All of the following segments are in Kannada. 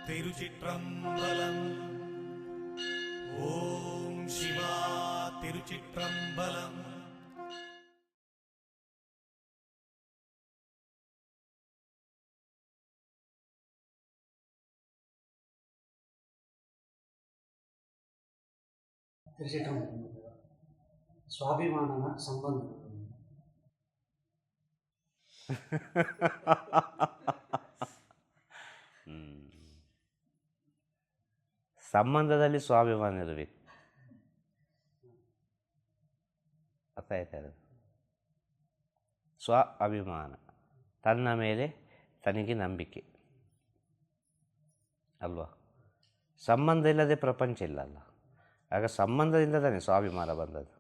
திருச்சிற்றம்பலம். ஓம் சிவா திருச்சிற்றம்பலம். திருச்சிற்றம்பலம். சுவாபிமான ಸಂಬಂಧ ಸಂಬಂಧದಲ್ಲಿ ಸ್ವಾಭಿಮಾನ ಇರಬೇಕು. ಅರ್ಥ ಆಯ್ತಾ ಇರೋದು? ಸ್ವ ಅಭಿಮಾನ, ತನ್ನ ಮೇಲೆ ತನಗೆ ನಂಬಿಕೆ ಅಲ್ವಾ? ಸಂಬಂಧ ಇಲ್ಲದೆ ಪ್ರಪಂಚ ಇಲ್ಲ ಅಲ್ಲ. ಆಗ ಸಂಬಂಧದಿಂದ ತಾನೇ ಸ್ವಾಭಿಮಾನ ಬಂದದ್ದು.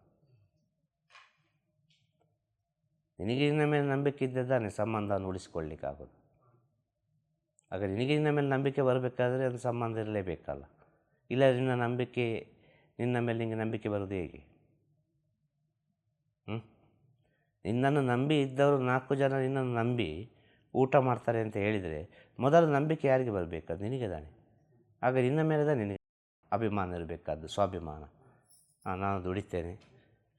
ನಿನಗೆ ನಿನ್ನ ಮೇಲೆ ನಂಬಿಕೆ ಇದ್ದದ್ದಾನೆ ಸಂಬಂಧವನ್ನು ಉಳಿಸ್ಕೊಳ್ಳಿಕ್ಕಾಗೋದು. ಆಗ ನಿನಗೆ ನಿನ್ನ ಮೇಲೆ ನಂಬಿಕೆ ಬರಬೇಕಾದ್ರೆ ಅದು ಸಂಬಂಧ ಇರಲೇಬೇಕಲ್ಲ. ಇಲ್ಲ ನಿನ್ನ ಮೇಲೆ ನಿನಗೆ ನಂಬಿಕೆ ಬರೋದು ಹೇಗೆ? ನಿನ್ನನ್ನು ನಂಬಿ ಇದ್ದವರು 4 ಜನ ನಿನ್ನನ್ನು ನಂಬಿ ಊಟ ಮಾಡ್ತಾರೆ ಅಂತ ಹೇಳಿದರೆ ಮೊದಲು ನಂಬಿಕೆ ಯಾರಿಗೆ ಬರಬೇಕು? ಅದು ನಿನಗೆ ತಾನೆ. ಆಗ ನಿನ್ನ ಮೇಲೆ ನಿನಗೆ ಅಭಿಮಾನ ಇರಬೇಕಾದ್ದು, ಸ್ವಾಭಿಮಾನ. ನಾನು ದುಡಿತೇನೆ,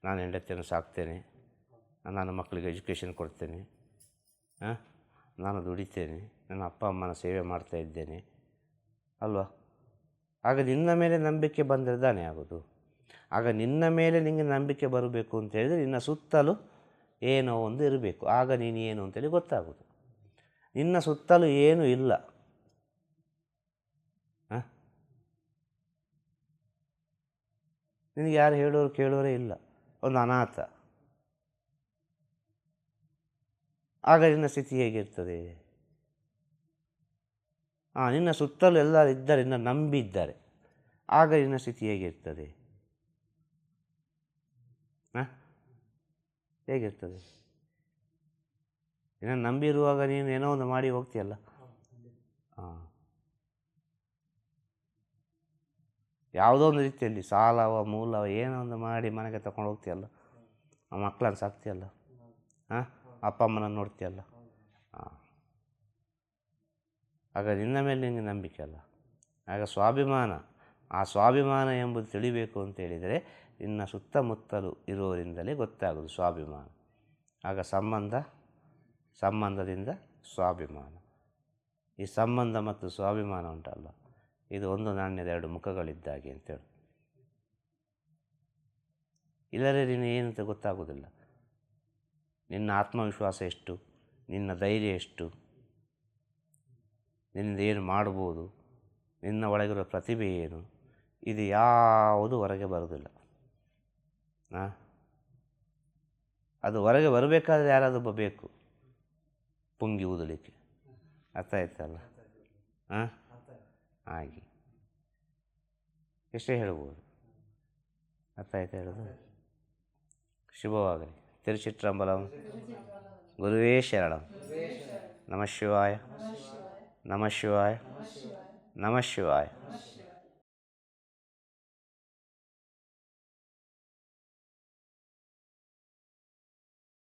ನಾನು ಹೆಂಡತಿಯನ್ನು ಸಾಕ್ತೇನೆ, ನಾನು ಮಕ್ಕಳಿಗೆ ಎಜುಕೇಷನ್ ಕೊಡ್ತೇನೆ, ನಾನು ದುಡಿತೇನೆ, ನನ್ನ ಅಪ್ಪ ಅಮ್ಮನ ಸೇವೆ ಮಾಡ್ತಾ ಇದ್ದೇನೆ ಅಲ್ವಾ? ಆಗ ನಿನ್ನ ಮೇಲೆ ನಂಬಿಕೆ ಬಂದಿರದಾನೆ ಆಗೋದು. ಆಗ ನಿನ್ನ ಮೇಲೆ ನಿನಗೆ ನಂಬಿಕೆ ಬರಬೇಕು ಅಂತ ಹೇಳಿದರೆ ನಿನ್ನ ಸುತ್ತಲೂ ಏನೋ ಒಂದು ಇರಬೇಕು. ಆಗ ನೀನು ಏನು ಅಂತೇಳಿ ಗೊತ್ತಾಗೋದು. ನಿನ್ನ ಸುತ್ತಲೂ ಏನೂ ಇಲ್ಲ, ನಿನಗೆ ಯಾರು ಹೇಳೋರು ಕೇಳೋರೇ ಇಲ್ಲ, ಒಂದು ಅನಾಥ. ಆಗ ನಿನ್ನ ಸ್ಥಿತಿ ಹೇಗಿರ್ತದೆ? ನಿನ್ನ ಸುತ್ತಲೂ ಎಲ್ಲರೂ ಇದ್ದಾರೆ, ನಿನ್ನ ನಂಬಿದ್ದಾರೆ. ಆಗ ನಿನ್ನ ಸ್ಥಿತಿ ಹೇಗಿರ್ತದೆ? ಹೇಗಿರ್ತದೆ? ನಿನ್ನ ನಂಬಿರುವಾಗ ನೀನು ಏನೋ ಒಂದು ಮಾಡಿ ಹೋಗ್ತೀಯಲ್ಲ. ಯಾವುದೋ ಒಂದು ರೀತಿಯಲ್ಲಿ ಸಾಲವ ಮೂಲವ ಏನೋ ಒಂದು ಮಾಡಿ ಮನೆಗೆ ತಗೊಂಡು ಹೋಗ್ತೀಯಲ್ಲ, ಆ ಮಕ್ಕಳನ್ನು ಸಾಕ್ತೀಯಲ್ಲ, ಅಪ್ಪ ಅಮ್ಮನನ್ನು ನೋಡ್ತೀಯಲ್ಲ. ಆಗ ನಿನ್ನ ಮೇಲೆ ನಿನಗೆ ನಂಬಿಕೆ ಅಲ್ಲ. ಆಗ ಸ್ವಾಭಿಮಾನ, ಆ ಸ್ವಾಭಿಮಾನ ಎಂಬುದು ತಿಳಿಬೇಕು ಅಂತ ಹೇಳಿದರೆ ನಿನ್ನ ಸುತ್ತಮುತ್ತಲು ಇರುವವರಿಂದಲೇ ಗೊತ್ತಾಗೋದು ಸ್ವಾಭಿಮಾನ. ಆಗ ಸಂಬಂಧದಿಂದ ಸ್ವಾಭಿಮಾನ. ಈ ಸಂಬಂಧ ಮತ್ತು ಸ್ವಾಭಿಮಾನ ಉಂಟಲ್ಲ, ಇದು ಒಂದು ನಾಣ್ಯದ 2 ಮುಖಗಳಿದ್ದಾಗೆ ಅಂತೇಳಿ. ಇಲ್ಲದೆ ನೀನು ಏನಂತ ಗೊತ್ತಾಗೋದಿಲ್ಲ. ನಿನ್ನ ಆತ್ಮವಿಶ್ವಾಸ ಎಷ್ಟು, ನಿನ್ನ ಧೈರ್ಯ ಎಷ್ಟು, ನಿನ್ನಿಂದ ಏನು ಮಾಡ್ಬೋದು, ನಿನ್ನ ಒಳಗಿರೋ ಪ್ರತಿಭೆ ಏನು, ಇದು ಯಾವುದು ಹೊರಗೆ ಬರೋದಿಲ್ಲ. ಅದು ಹೊರಗೆ ಬರಬೇಕಾದ್ರೆ ಯಾರಾದೊಬ್ಬ ಬೇಕು ಪುಂಗಿ ಊದಲಿಕ್ಕೆ. ಅರ್ಥ ಆಯ್ತಲ್ಲ? ಹಾಗೆ ಎಷ್ಟೇ ಹೇಳ್ಬೋದು. ಅರ್ಥ ಆಯ್ತಾ ಹೇಳೋದು? ಶುಭವಾಗಲಿ. ತಿರುಚಿಟ್ರಂಬಲಂ. ಗುರುವೇ ಶರಣಂ. ನಮಃ ಶಿವಾಯ, ನಮಃ ಶಿವಾಯ, ನಮಃ ಶಿವಾಯ.